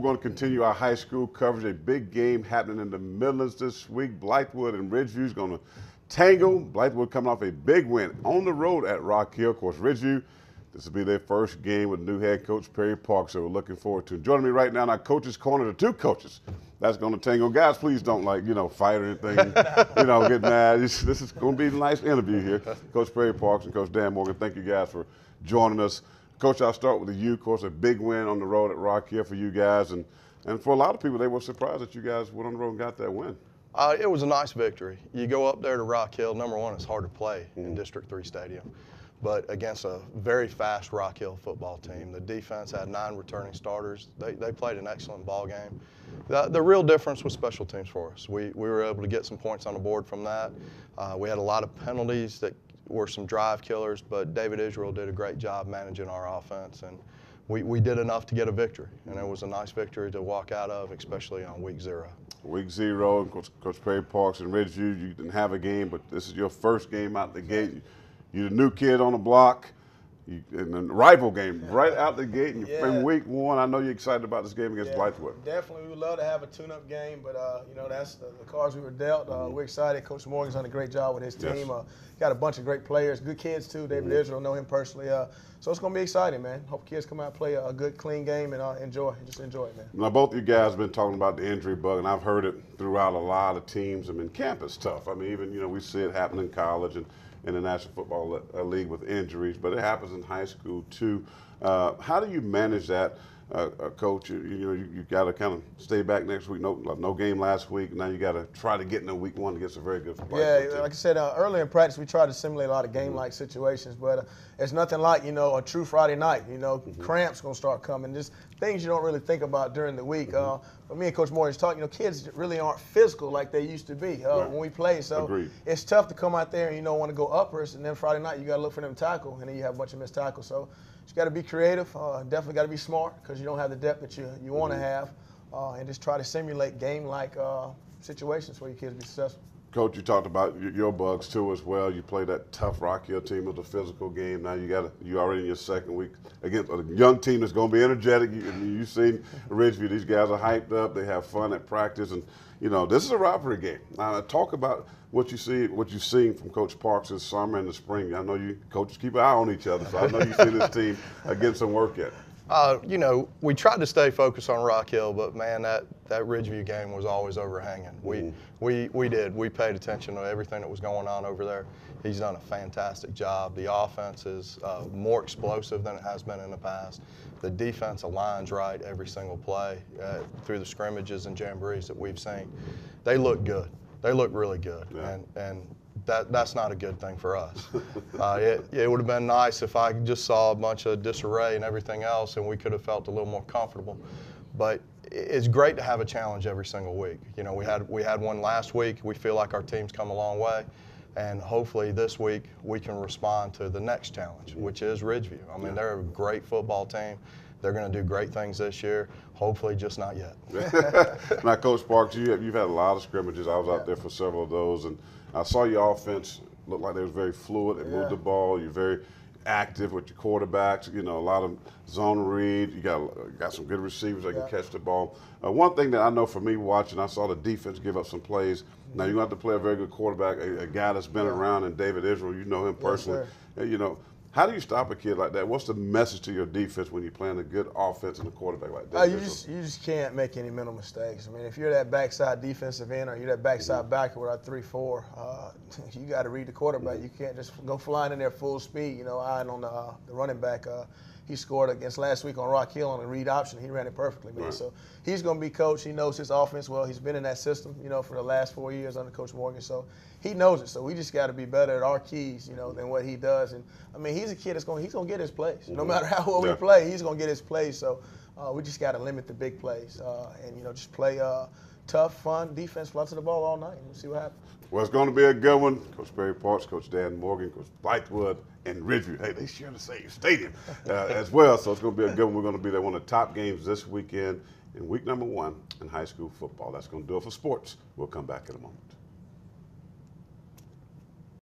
going to continue our high school coverage. A big game happening in the Midlands this week. Blythewood and Ridgeview is going to tangle. Blythewood coming off a big win on the road at Rock Hill. Of course, Ridgeview, this will be their first game with new head coach Perry Park, so we're looking forward to it. Joining me right now in our coaches' corner, the two coaches that's going to tangle. Guys, please don't fight or anything, get mad. This is going to be a nice interview here. Coach Perry Parks and Coach Dan Morgan, thank you guys for joining us. Coach, I'll start with you. Of course, a big win on the road at Rock Hill for you guys. And for a lot of people, they were surprised that you guys went on the road and got that win. It was a nice victory. You go up there to Rock Hill. Number one, it's hard to play in District 3 Stadium. But against a very fast Rock Hill football team. The defense had 9 returning starters. They played an excellent ball game. The real difference was special teams for us. We were able to get some points on the board from that. We had a lot of penalties that were some drive killers, but David Israel did a great job managing our offense, and we did enough to get a victory. And it was a nice victory to walk out of, especially on week 0. Week 0, and Coach Perry Parks and Ridgeview, you didn't have a game, but this is your first game out the gate. You're the new kid on the block. In the rival game right out the gate in week 1. I know you're excited about this game against Blythewood. Definitely. We would love to have a tune-up game, but, that's the cards we were dealt. We're excited. Coach Morgan's done a great job with his team. Got a bunch of great players, good kids, too. David Israel, know him personally. So it's going to be exciting, man. Hope kids come out and play a good, clean game and just enjoy it, man. Now, both of you guys have been talking about the injury bug, and I've heard it throughout a lot of teams. I mean, camp is tough. I mean, even, we see it happen in college and in the National Football League with injuries, but it happens in high school too. How do you manage that, Coach? You got to kind of stay back next week. No game last week. Now you got to try to get into week 1 to get some very good play. Yeah, like I said, early in practice we tried to simulate a lot of game-like situations, but it's nothing like a true Friday night. Cramps gonna start coming. Just things you don't really think about during the week. But me and Coach Morris talking. Kids really aren't physical like they used to be when we play. So it's tough to come out there and want to go uppers, and then Friday night you got to look for them tackle, and then you have a bunch of missed tackles. So you got to be creative. Definitely got to be smart because you don't have the depth that you want to have, and just try to simulate game-like situations where your kids be successful. Coach, you talked about your bugs too as well. You played that tough Rock Hill team with a physical game. Now you already in your second week against a young team that's going to be energetic. You've seen Ridgeview; these guys are hyped up. They have fun at practice, and this is a rivalry game. Talk about what you've seen from Coach Parks this summer and the spring. I know you coaches keep an eye on each other, so I know you see this team getting some work at. We tried to stay focused on Rock Hill, but man, that Ridgeview game was always overhanging. We did. We paid attention to everything that was going on over there. He's done a fantastic job. The offense is more explosive than it has been in the past. The defense aligns right every single play through the scrimmages and jamborees that we've seen. They look good. They look really good, and that's not a good thing for us. It would have been nice if I just saw a bunch of disarray and everything else, and we could have felt a little more comfortable. But it's great to have a challenge every single week. We had one last week. We feel like our team's come a long way, and hopefully this week we can respond to the next challenge, which is Ridgeview. I mean, they're a great football team. They're going to do great things this year. Hopefully, just not yet. Now, Coach Parks, you've had a lot of scrimmages. I was out there for several of those, and I saw your offense look like they was very fluid. They moved the ball. You're very active with your quarterbacks. A lot of zone read. You got some good receivers that can catch the ball. One thing that I know for me watching, I saw the defense give up some plays. Now you're going to have to play a very good quarterback, a guy that's been around, and David Israel. You know him personally. How do you stop a kid like that? What's the message to your defense when you're playing a good offense and a quarterback like that? You just can't make any mental mistakes. I mean, if you're that backside defensive end or you're that backside backer with our 3-4, you got to read the quarterback. You can't just go flying in there full speed. Eyeing on the running back. He scored against last week on Rock Hill on a read option. He ran it perfectly, man. So he's going to be coached. He knows his offense well. He's been in that system, for the last 4 years under Coach Morgan. So he knows it. So we just got to be better at our keys, than what he does. And I mean, he's a kid he's going to get his plays. No matter how well we play, he's going to get his plays. So we just got to limit the big plays and just play tough, fun defense, fly to the ball all night, and we'll see what happens. Well, it's going to be a good one. Coach Perry Parks, Coach Dan Morgan, Coach Blythewood, and Ridgeview. Hey, they share the same stadium as well, so it's going to be a good one. We're going to be there one of the top games this weekend in week number 1 in high school football. That's going to do it for sports. We'll come back in a moment.